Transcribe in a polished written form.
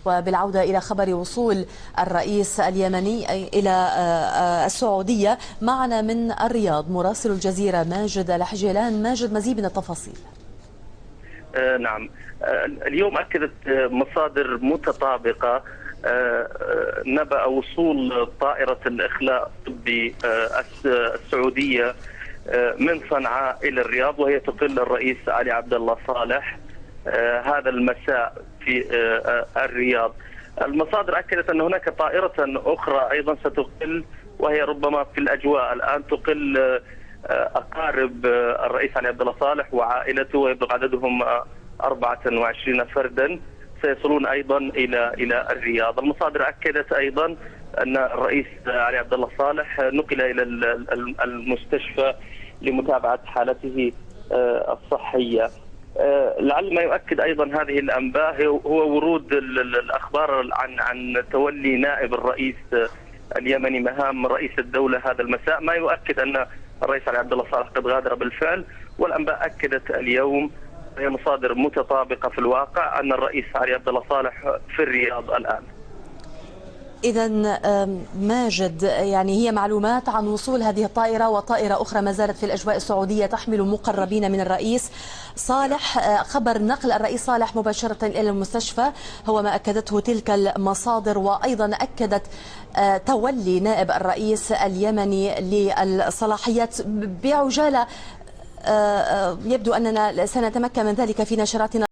وبالعودة إلى خبر وصول الرئيس اليمني إلى السعودية، معنا من الرياض مراسل الجزيرة ماجد الحجيلان. ماجد، مزيد من التفاصيل. نعم، اليوم أكدت مصادر متطابقة نبأ وصول طائرة الإخلاء الطبي السعودية من صنعاء إلى الرياض، وهي تقل الرئيس علي عبد الله صالح هذا المساء في الرياض. المصادر أكدت أن هناك طائرة أخرى أيضا ستقل، وهي ربما في الأجواء الآن، تقل أقارب الرئيس علي عبد الله صالح وعائلته، ويبلغ عددهم 24 فردا، سيصلون أيضا إلى الرياض. المصادر أكدت أيضا أن الرئيس علي عبد الله صالح نقل إلى المستشفى لمتابعة حالته الصحية. لعل ما يؤكد أيضا هذه الأنباء هو ورود الأخبار عن تولي نائب الرئيس اليمني مهام رئيس الدولة هذا المساء، ما يؤكد أن الرئيس علي عبد الله صالح قد غادر بالفعل. والأنباء أكدت اليوم، هي مصادر متطابقة في الواقع، أن الرئيس علي عبد الله صالح في الرياض الآن. إذا ماجد، يعني هي معلومات عن وصول هذه الطائرة، وطائرة أخرى ما زالت في الأجواء السعودية تحمل مقربين من الرئيس صالح. خبر نقل الرئيس صالح مباشرة إلى المستشفى هو ما أكدته تلك المصادر، وأيضا أكدت تولي نائب الرئيس اليمني للصلاحيات. بعجالة، يبدو أننا سنتمكن من ذلك في نشراتنا.